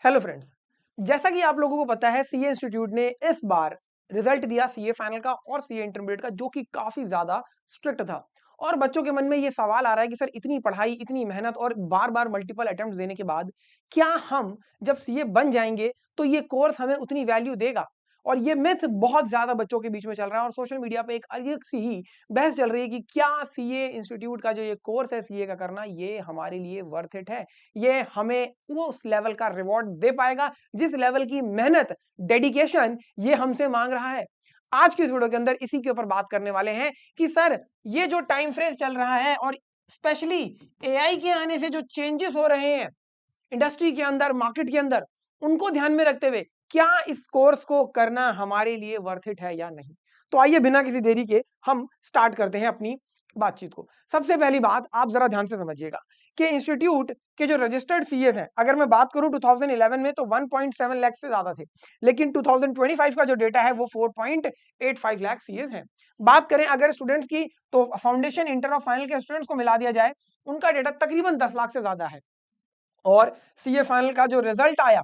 Hello friends. जैसा कि आप लोगों को पता है सीए इंस्टीट्यूट ने इस बार रिजल्ट दिया सीए फाइनल का और सीए इंटरमीडिएट का, जो कि काफी ज्यादा स्ट्रिक्ट था। और बच्चों के मन में ये सवाल आ रहा है कि सर इतनी पढ़ाई, इतनी मेहनत और बार बार मल्टीपल अटेम्प्ट देने के बाद क्या हम जब सीए बन जाएंगे तो ये कोर्स हमें उतनी वैल्यू देगा? और ये मिथ बहुत ज्यादा बच्चों के बीच में चल रहा है और सोशल मीडिया पे एक अलग सी ही बहस चल रही है कि क्या सीए इंस्टीट्यूट का जो ये कोर्स है सीए का करना, ये हमारे लिए वर्थ इट है? ये हमें उस लेवल का रिवॉर्ड दे पाएगा जिस लेवल की मेहनत, डेडिकेशन ये हमसे मांग रहा है? आज की इस वीडियो के अंदर इसी के ऊपर बात करने वाले हैं कि सर ये जो टाइम फ्रेम चल रहा है और स्पेशली एआई के आने से जो चेंजेस हो रहे हैं इंडस्ट्री के अंदर, मार्केट के अंदर, उनको ध्यान में रखते हुए क्या इस कोर्स को करना हमारे लिए वर्थ इट है या नहीं? तो आइए बिना किसी देरी के हम स्टार्ट करते हैं अपनी बातचीत को। सबसे पहली बात आप जरा ध्यान से समझिएगा कि इंस्टीट्यूट के जो रजिस्टर्ड सीएस हैं, अगर मैं बात करूं 2011 में तो 1.7 लाख से ज्यादा थे, लेकिन 2025 का जो डेटा है वो 4.85 लाख सीएस हैं। बात करें अगर स्टूडेंट्स की, तो फाउंडेशन, इंटर और फाइनल के स्टूडेंट्स को मिला दिया जाए, उनका डेटा तकरीबन 10 लाख से ज्यादा है। और सीए फाइनल का जो रिजल्ट आया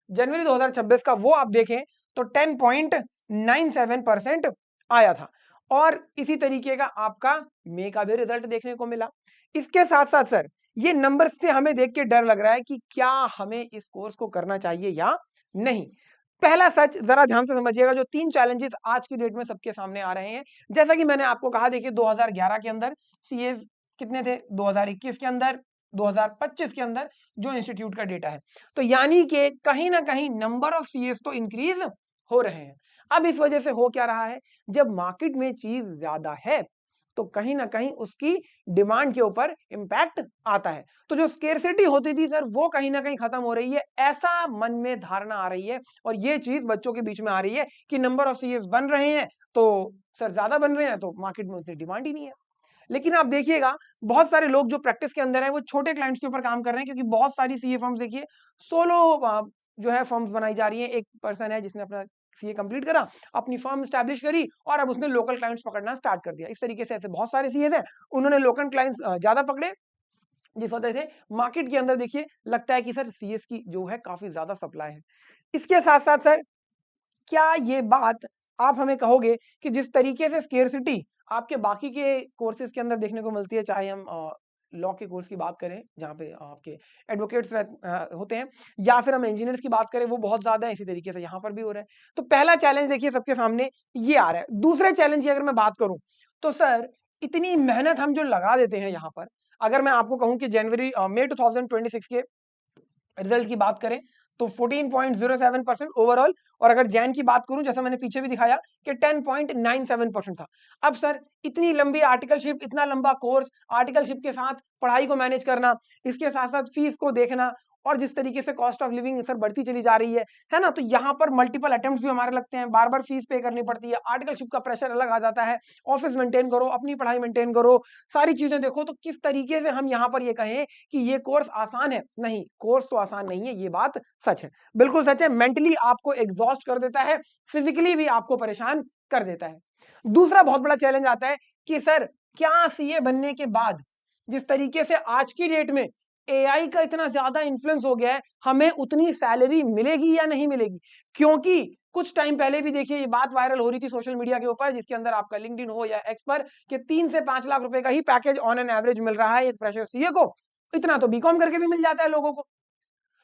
जनवरी 2026 का, वो आप देखें तो 10.97% आया था। और इसी तरीके का आपका मई का भी रिजल्ट देखने को मिला। इसके साथ साथ सर ये नंबर से हमें देख के डर लग रहा है कि क्या हमें इस कोर्स को करना चाहिए या नहीं। पहला सच जरा ध्यान से समझिएगा, जो 3 चैलेंजेस आज की डेट में सबके सामने आ रहे हैं, जैसा कि मैंने आपको कहा, देखिए 2011 के अंदर सीए कितने थे, 2021 के अंदर, 2025 के अंदर जो इंस्टीट्यूट का डेटा है, तो यानी कि कहीं ना कहीं नंबर ऑफ सीएस तो इंक्रीज हो रहे हैं। अब इस वजह से हो क्या रहा है, जब मार्केट में चीज ज्यादा है तो कहीं ना कहीं उसकी डिमांड के ऊपर इंपैक्ट आता है। तो जो स्केर्सिटी होती थी सर, वो कहीं ना कहीं खत्म हो रही है, ऐसा मन में धारणा आ रही है। और ये चीज बच्चों के बीच में आ रही है कि नंबर ऑफ सीएस बन रहे हैं तो सर ज्यादा बन रहे हैं तो मार्केट में उतनी डिमांड ही नहीं है। लेकिन आप देखिएगा बहुत सारे लोग जो प्रैक्टिस के अंदर हैं वो छोटे क्लाइंट्स के ऊपर काम कर रहे हैं, क्योंकि बहुत सारी सीए फर्म्स देखिए सोलो जो है फर्म्स बनाई जा रही हैं। एक पर्सन है जिसने अपना सीए कंप्लीट करा, अपनी फर्म स्टैब्लिश करी और अब उसने लोकल क्लाइंट्स पकड़ना स्टार्ट कर दिया। इस तरीके से ऐसे बहुत सारे सीए हैं, उन्होंने लोकल क्लाइंट्स ज्यादा पकड़े, जिस वजह से मार्केट के अंदर देखिए लगता है कि सर सीएस की जो है काफी ज्यादा सप्लाई है। इसके साथ साथ सर क्या ये बात आप हमें कहोगे कि जिस तरीके से स्केर्सिटी आपके बाकी के कोर्सेज के अंदर देखने को मिलती है, चाहे हम लॉ के कोर्स की बात करें जहाँ पे आपके एडवोकेट्स होते हैं, या फिर हम इंजीनियर्स की बात करें, वो बहुत ज्यादा है, इसी तरीके से यहाँ पर भी हो रहा है। तो पहला चैलेंज देखिए सबके सामने ये आ रहा है। दूसरे चैलेंज की अगर मैं बात करूं तो सर इतनी मेहनत हम जो लगा देते हैं यहाँ पर, अगर मैं आपको कहूं कि जनवरी मई 2026 के रिजल्ट की बात करें तो 14.07% ओवरऑल, और अगर जैन की बात करूं जैसा मैंने पीछे भी दिखाया कि 10.97% था। अब सर इतनी लंबी आर्टिकलशिप, इतना लंबा कोर्स, आर्टिकलशिप के साथ पढ़ाई को मैनेज करना, इसके साथ साथ फीस को देखना, और जिस तरीके से कॉस्ट ऑफ लिविंग सर बढ़ती चली जा रही है ना, तो यहाँ पर मल्टीपल अटेम्प्ट्स भी हमारे लगते हैं, बार बार फीस पे करनी पड़ती है, आर्टिकलशिप का प्रेशर अलग आ जाता है, ऑफिस मेंटेन करो, अपनी पढ़ाई मेंटेन करो, सारी चीजें देखो। तो किस तरीके से हम यहाँ पर ये कहें कि ये कोर्स आसान है? नहीं, कोर्स तो आसान नहीं है, ये बात सच है, बिल्कुल सच है। मेंटली आपको एग्जॉस्ट कर देता है, फिजिकली भी आपको परेशान कर देता है। दूसरा बहुत बड़ा चैलेंज आता है कि सर क्या सीए बनने के बाद जिस तरीके से आज की डेट में एआई का इतना ज्यादा इन्फ्लुएंस हो गया है, हमें उतनी सैलरी मिलेगी या नहीं मिलेगी? क्योंकि कुछ टाइम पहले भी देखिए ये बात वायरल हो रही थी सोशल मीडिया के ऊपर, जिसके अंदर आपका लिंक्डइन हो या एक्स पर, कि 3 से 5 लाख रुपए का ही पैकेज ऑन एन एवरेज मिल रहा है एक फ्रेशर सीए को। इतना तो बीकॉम करके भी मिल जाता है लोगों को,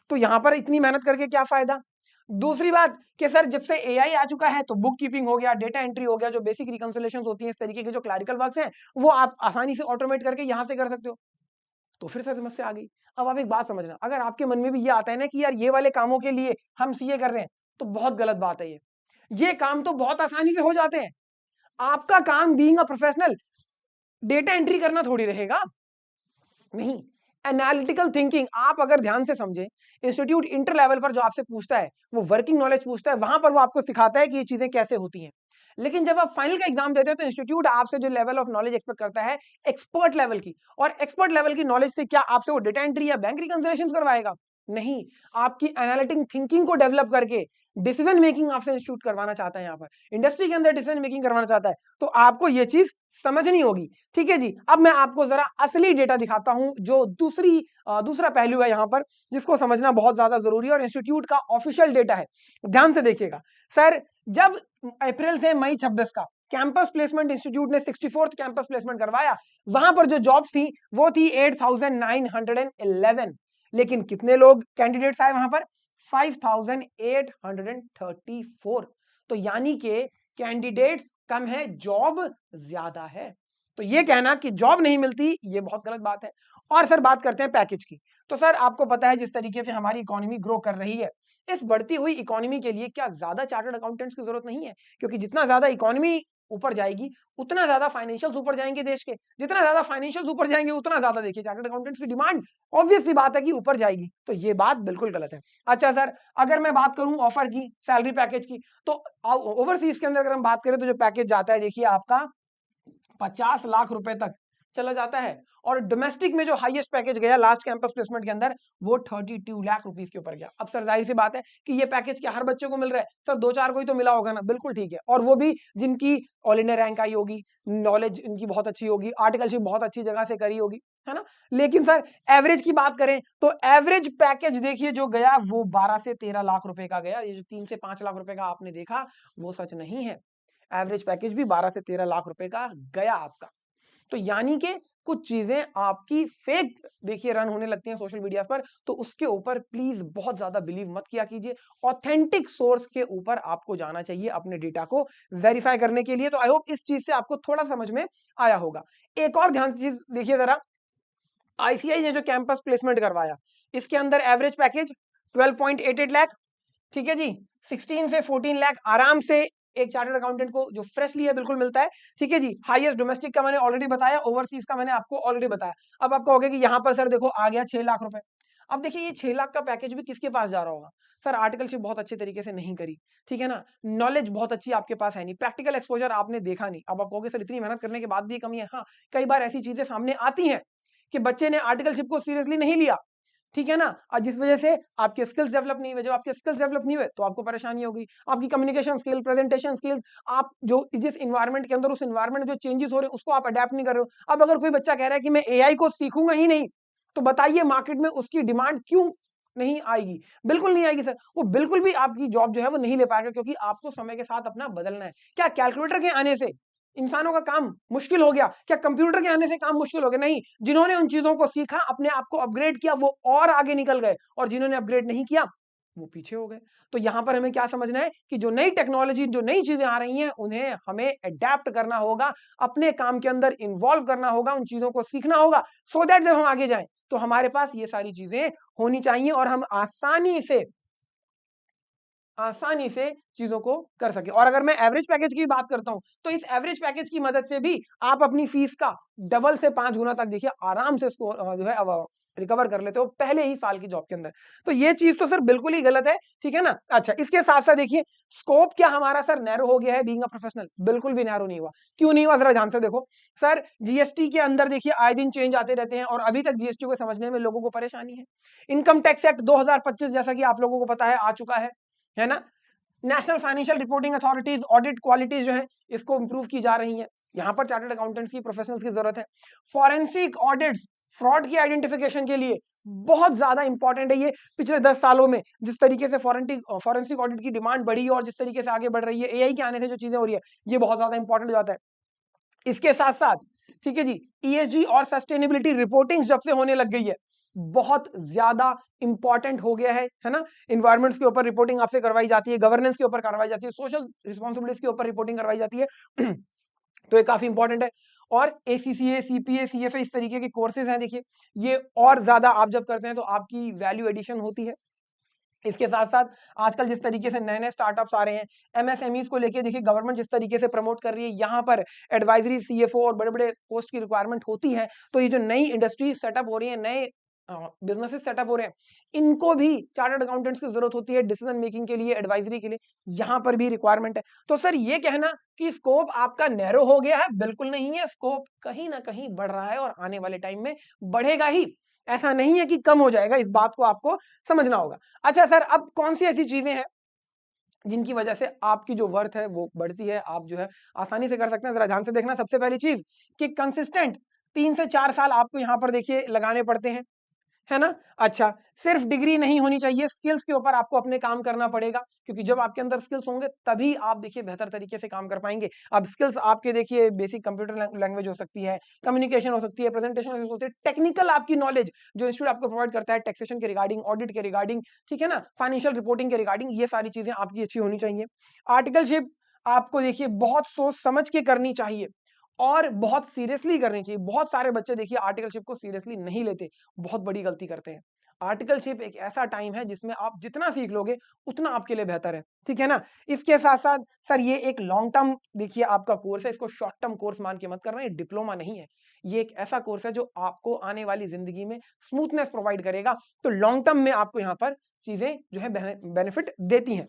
तो यहां पर इतनी मेहनत करके क्या फायदा? दूसरी बात कि सर जब से एआई आ चुका है तो बुक कीपिंग हो गया, डेटा एंट्री हो गया, जो बेसिक रिकंसिलेशंस होती हैं, इस तरीके के जो क्लरिकल वर्क्स हैं, वो आप आसानी से ऑटोमेट करके यहां से कर सकते हो। तो फिर से समस्या आ गई। अब आप एक बात समझना, अगर आपके मन में भी ये आता है ना कि यार ये वाले कामों के लिए हम सीए कर रहे हैं, तो बहुत गलत बात है। ये काम तो बहुत आसानी से हो जाते हैं। आपका काम being a professional data entry करना थोड़ी रहेगा, नहीं। एनालिटिकल थिंकिंग आप अगर ध्यान से समझें, इंस्टीट्यूट इंटर लेवल पर जो आपसे पूछता है वो वर्किंग नॉलेज पूछता है, वहां पर वो आपको सिखाता है कि ये चीजें कैसे होती हैं। लेकिन जब आप फाइनल का एग्जाम देते हो तो इंस्टीट्यूट आपसे जो लेवल ऑफ नॉलेज एक्सपेक्ट करता है एक्सपर्ट लेवल की, और एक्सपर्ट लेवल की नॉलेज से क्या आपसे वो डेटा एंट्री या बैंक रिकंसिलेशन करवाएगा? नहीं, आपकी एनालिटिक थिंकिंग को डेवलप करके डिसीजन मेकिंग आपसे इंस्टीट्यूट करवाना चाहता है, यहाँ पर इंडस्ट्री के अंदर डिसीजन मेकिंग करवाना चाहता है, तो आपको ये चीज समझनी होगी। ठीक है जी, अब मैं आपको जरा असली डेटा दिखाता हूं, जो दूसरा पहलू है यहाँ पर, जिसको समझना बहुत ज्यादा जरूरी है और इंस्टीट्यूट का ऑफिशियल डेटा है। ध्यान से देखिएगा सर, जब अप्रैल से मई 26 का कैंपस प्लेसमेंट इंस्टीट्यूट ने 64th कैंपस प्लेसमेंट करवाया, वहां पर जो जॉब्स थी वो थी 8,911, लेकिन कितने लोग कैंडिडेट्स आए वहां पर? 5,834। तो यानी कि कैंडिडेट्स कम है, जॉब ज्यादा है। तो ये कहना कि जॉब नहीं मिलती, ये बहुत गलत बात है। और सर बात करते हैं पैकेज की, तो सर आपको पता है जिस तरीके से हमारी इकोनॉमी ग्रो कर रही है, इस बढ़ती हुई इकोनॉमी के लिए क्या ज्यादा चार्टर्ड अकाउंटेंट्स की जरूरत नहीं है? क्योंकि जितना ज्यादा इकोनॉमी ऊपर जाएगी उतना ज्यादा फाइनेंशियल्स ऊपर जाएंगे देश के, जितना ज्यादा फाइनेंशियल्स ऊपर जाएंगे उतना ज्यादा देखिए चार्टर्ड अकाउंटेंट्स की डिमांड ऑब्वियस सी बात है कि ऊपर जाएगी। तो ये बात बिल्कुल गलत है। अच्छा सर, अगर मैं बात करूं ऑफर की, सैलरी पैकेज की, तो ओवरसीज के अंदर अगर हम बात करें तो जो पैकेज जाता है देखिए आपका 50 लाख रुपए तक चला जाता है, और डोमेस्टिक में जो हाईएस्ट पैकेज गया लास्ट कैंपस प्लेसमेंट के अंदर वो 32 लाख रुपीस के ऊपर गया। अब सर जाहिर सी बात है कि ये पैकेज क्या हर बच्चे को मिल रहा है? सर 2-4 को ही तो मिला होगा ना, बिल्कुल ठीक है, और वो भी जिनकी ऑल इंडिया रैंक आई होगी, नॉलेज इनकी बहुत अच्छी होगी, आर्टिकलशिप बहुत अच्छी जगह से करी होगी, है ना। लेकिन सर एवरेज की बात करें तो एवरेज पैकेज देखिए जो गया वो 12 से 13 लाख रुपए का गया। ये जो 3 से 5 लाख रुपए का आपने देखा वो सच नहीं है, एवरेज पैकेज भी 12 से 13 लाख रुपए का गया आपका। तो यानी कि कुछ चीजें आपकी फेक देखिए रन होने लगती हैं सोशल मीडिया पर, तो उसके ऊपर प्लीज बहुत ज्यादा बिलीव मत किया कीजिए। ऑथेंटिक सोर्स के ऊपर आपको जाना चाहिए अपने डेटा को वेरीफाई करने के लिए। तो आई होप इस चीज से आपको थोड़ा समझ में आया होगा। एक और ध्यान से चीज देखिए जरा, आईसीआई ने जो कैंपस प्लेसमेंट करवाया, इसके अंदर एवरेज पैकेज 12.88 लाख, ठीक है जी, 16 से 14 लाख आराम से एक चार्टर्ड अकाउंटेंट को जो फ्रेशली है बिल्कुल मिलता है। ठीक है जी, हाईएस्ट डोमेस्टिक का मैंने ऑलरेडी बताया, ओवरसीज का मैंने आपको ऑलरेडी बताया। अब आप कहोगे कि यहां पर सर देखो आ गया 6 लाख रुपए। अब देखिए ये 6 लाख का पैकेज भी किसके पास जा रहा होगा? सर आर्टिकलशिप बहुत अच्छे तरीके से नहीं करी, ठीक है ना, नॉलेज बहुत अच्छी आपके पास है नहीं, प्रैक्टिकल एक्सपोजर आपने देखा नहीं। अब आप कहोगे सर इतनी मेहनत करने के बाद भी कमी है। हाँ, कई बार ऐसी चीजें सामने आती हैं कि बच्चे ने आर्टिकलशिप को सीरियसली नहीं लिया, ठीक है ना, और जिस वजह से आपके स्किल्स डेवलप नहीं हुए। जब आपके स्किल्स डेवलप नहीं हुए तो आपको परेशानी होगी, आपकी कम्युनिकेशन स्किल, प्रेजेंटेशन स्किल्स, आप जो जिस इन्वायरमेंट के अंदर उस इन्वायरमेंट में जो चेंजेस हो रहे हैं उसको आप अडेप्ट नहीं कर रहे हो। अब अगर कोई बच्चा कह रहा है कि मैं एआई को सीखूंगा ही नहीं, तो बताइए मार्केट में उसकी डिमांड क्यों नहीं आएगी? बिल्कुल नहीं आएगी सर, वो बिल्कुल भी आपकी जॉब जो है वो नहीं ले पाएगा, क्योंकि आपको समय के साथ अपना बदलना है। क्या कैलकुलेटर के आने से इंसानों का काम मुश्किल हो गया? क्या कंप्यूटर के आने से काम मुश्किल हो गया? नहीं, जिन्होंने उन चीजों को सीखा, अपने आप को अपग्रेड किया, वो और आगे निकल गए, और जिन्होंने अपग्रेड नहीं किया वो पीछे हो गए। तो यहां पर हमें क्या समझना है कि जो नई टेक्नोलॉजी, जो नई चीजें आ रही हैं उन्हें हमें अडेप्ट करना होगा, अपने काम के अंदर इन्वॉल्व करना होगा, उन चीजों को सीखना होगा, सो दैट जब हम आगे जाएं तो हमारे पास ये सारी चीजें होनी चाहिए और हम आसानी से चीजों को कर सके। और अगर मैं एवरेज पैकेज की बात करता हूं तो इस एवरेज पैकेज की मदद से भी आप अपनी फीस का डबल से 5 गुना तक देखिए आराम से इसको जो है रिकवर कर लेते हो पहले ही साल की जॉब के अंदर। तो ये चीज तो सर बिल्कुल ही गलत है, ठीक है ना। अच्छा, इसके साथ साथ देखिए स्कोप क्या हमारा सर नैरो हो गया है बीइंग अ प्रोफेशनल? बिल्कुल भी नैरो नहीं हुआ। क्यों नहीं हुआ जरा ध्यान से देखो सर, जीएसटी के अंदर देखिए आए दिन चेंज आते रहते हैं और अभी तक जीएसटी को समझने में लोगों को परेशानी है। इनकम टैक्स एक्ट 2025 जैसा कि आप लोगों को पता है आ चुका है ना। National financial reporting authorities audit qualities जो है इसको इंप्रूव की जा रही है। यहां पर चार्टर्ड अकाउंटेंट्स की प्रोफेशनल्स की जरूरत है। फॉरेंसिक ऑडिट्स, फ्रॉड की आइडेंटिफिकेशन के लिए बहुत ज्यादा इंपॉर्टेंट है ये। पिछले 10 सालों में जिस तरीके से फॉरेंसिक ऑडिट की डिमांड बढ़ी है और जिस तरीके से आगे बढ़ रही है, एआई के आने से जो चीजें हो रही है, ये बहुत ज्यादा इंपॉर्टेंट हो जाता है। इसके साथ साथ ठीक है जी, ईएसजी और सस्टेनेबिलिटी रिपोर्टिंग जब से होने लग गई है, बहुत ज्यादा इंपॉर्टेंट हो गया है ना। इन्वायरमेंट्स के ऊपर रिपोर्टिंग आपसे करवाई जाती है, गवर्नेंस के ऊपर करवाई जाती है, सोशल रिस्पॉन्सिबिलिटीज के ऊपर रिपोर्टिंग करवाई जाती है तो ये काफी इंपॉर्टेंट है। और एसीसीए, सीपीए, सीएफए इस तरीके के कोर्सेज हैं देखिए, ये और ज्यादा आप जब करते हैं तो आपकी वैल्यू एडिशन होती है। इसके साथ साथ आजकल जिस तरीके से नए नए स्टार्टअप्स आ रहे हैं, एमएसएमईज को लेके देखिए गवर्नमेंट जिस तरीके से प्रमोट कर रही है, यहाँ पर एडवाइजरी, सीएफओ और बड़े बड़े पोस्ट की रिक्वायरमेंट होती है। तो ये जो नई इंडस्ट्री सेटअप हो रही है, नए बिजनेसेस सेटअप हो रहे हैं, इनको भी चार्टर्ड अकाउंटेंट्स की जरूरत होती है डिसीजन मेकिंग के लिए, एडवाइजरी के लिए, यहाँ पर भी रिक्वायरमेंट है। तो सर ये कहना कि स्कोप आपका नैरो हो गया है, बिल्कुल नहीं है, स्कोप कहीं ना कहीं बढ़ रहा है और आने वाले टाइम में बढ़ेगा ही। ऐसा नहीं है कि कम हो जाएगा, इस बात को आपको समझना होगा। अच्छा सर, अब कौन सी ऐसी चीजें हैं जिनकी वजह से आपकी जो वर्थ है वो बढ़ती है, आप जो है आसानी से कर सकते हैं? जरा ध्यान से देखना। सबसे पहली चीज कि कंसिस्टेंट 3 से 4 साल आपको यहां पर देखिए लगाने पड़ते हैं, है ना? अच्छा, सिर्फ डिग्री नहीं होनी चाहिए, स्किल्स के ऊपर आपको अपने काम करना पड़ेगा, क्योंकि जब आपके अंदर स्किल्स होंगे तभी आप देखिए बेहतर तरीके से काम कर पाएंगे। अब स्किल्स आपके देखिए बेसिक कंप्यूटर लैंग्वेज हो सकती है, कम्युनिकेशन हो सकती है, प्रेजेंटेशन हो सकती है, टेक्निकल आपकी नॉलेज जो इंस्टीट्यूट आपको प्रोवाइड करता है टैक्सेशन के रिगार्डिंग, ऑडिट के रिगार्डिंग, ठीक है ना, फाइनेंशियल रिपोर्टिंग के रिगार्डिंग, ये सारी चीजें आपकी अच्छी होनी चाहिए। आर्टिकलशिप आपको देखिए बहुत सोच समझ के करनी चाहिए और बहुत सीरियसली करनी चाहिए। बहुत सारे बच्चे देखिए आर्टिकलशिप को सीरियसली नहीं लेते, बहुत बड़ी गलती करते हैं। आर्टिकलशिप एक ऐसा टाइम है जिसमें आप जितना सीख लोगे उतना आपके लिए बेहतर है, ठीक है ना? इसके साथ-साथ सर ये एक लॉन्ग टर्म देखिए आपका कोर्स है, इसको शॉर्ट टर्म कोर्स मान के मत करना, ये डिप्लोमा नहीं है। ये एक ऐसा कोर्स है जो आपको आने वाली ज़िंदगी में स्मूथनेस प्रोवाइड करेगा, तो लॉन्ग टर्म में आपको यहाँ पर चीज़ें जो है बेनिफिट देती हैं।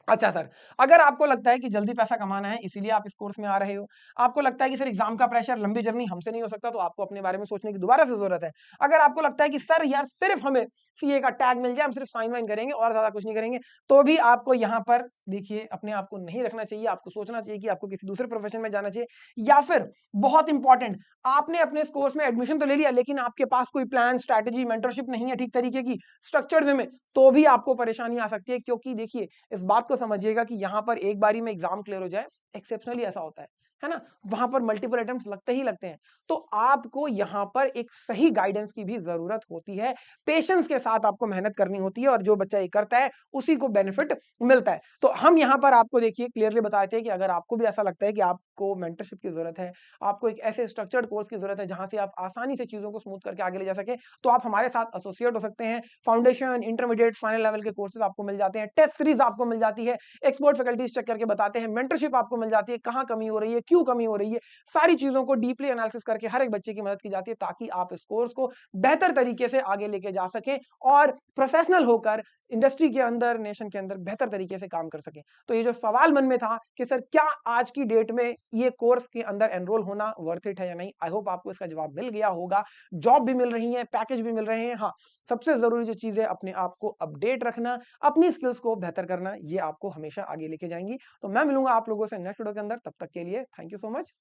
अच्छा सर, अगर आपको लगता है कि जल्दी पैसा कमाना है इसीलिए आप इस कोर्स में आ रहे हो, आपको लगता है कि सर एग्जाम का प्रेशर, लंबी जर्नी हमसे नहीं हो सकता, तो आपको अपने बारे में सोचने की दोबारा से जरूरत है। अगर आपको लगता है कि सर यार सिर्फ हमें सीए का टैग मिल जाए, हम सिर्फ साइन वाइन करेंगे और ज्यादा कुछ नहीं करेंगे, तो भी आपको यहाँ पर देखिए अपने आप को नहीं रखना चाहिए, आपको सोचना चाहिए कि आपको किसी दूसरे प्रोफेशन में जाना चाहिए, या फिर बहुत इंपॉर्टेंट, आपने अपने इस कोर्स में एडमिशन तो ले लिया लेकिन आपके पास कोई प्लान, स्ट्रैटेजी, मेंटरशिप नहीं है ठीक तरीके की, स्ट्रक्चर्ड वे में, तो भी आपको परेशानी आ सकती है, क्योंकि देखिए इस बात को समझिएगा कि यहाँ पर एक बारी में एग्जाम क्लियर हो जाए एक्सेप्शनली ऐसा होता है ना? वहां पर मल्टीपल अटेम्प्ट्स लगते ही लगते हैं, तो आपको यहाँ पर एक सही गाइडेंस की भी जरूरत होती है, पेशेंस के साथ आपको मेहनत करनी होती है, और जो बच्चा ये करता है उसी को बेनिफिट मिलता है। तो हम यहाँ पर आपको देखिए क्लियरली बताते हैं कि अगर आपको भी ऐसा लगता है कि आपको मेंटरशिप की जरूरत है, आपको एक ऐसे स्ट्रक्चर्ड कोर्स की जरूरत है जहां से आप आसानी से चीजों को स्मूथ करके आगे ले जा सके, तो आप हमारे साथ एसोसिएट हो सकते हैं। फाउंडेशन, इंटरमीडिएट, फाइनल लेवल के कोर्सेज आपको मिल जाते हैं, टेस्ट सीरीज आपको मिल जाती है, एक्सपर्ट फैकल्टीज चेक करके बताते हैं, मेंटरशिप आपको मिल जाती है, कहां कमी हो रही है, क्यों कमी हो रही है, सारी चीजों को डीपली एनालिसिस करके हर एक बच्चे की मदद की जाती है, ताकि आप इस कोर्स को बेहतर तरीके से आगे लेके जा सकें और प्रोफेशनल होकर इंडस्ट्री के अंदर, नेशन के अंदर बेहतर तरीके से काम कर सकें। तो ये जो सवाल मन में था कि सर क्या आज की डेट में ये कोर्स के अंदर एनरोल होना वर्थ इट है या नहीं, आई होप आपको इसका जवाब मिल गया होगा। जॉब भी मिल रही है, पैकेज भी मिल रहे हैं, हाँ सबसे जरूरी जो चीज है अपने आप को अपडेट रखना, अपनी स्किल्स को बेहतर करना, ये आपको हमेशा आगे लेके जाएंगी। तो मैं मिलूंगा आप लोगों से नेक्स्ट वीडियो के अंदर, तब तक के लिए थैंक यू सो मच।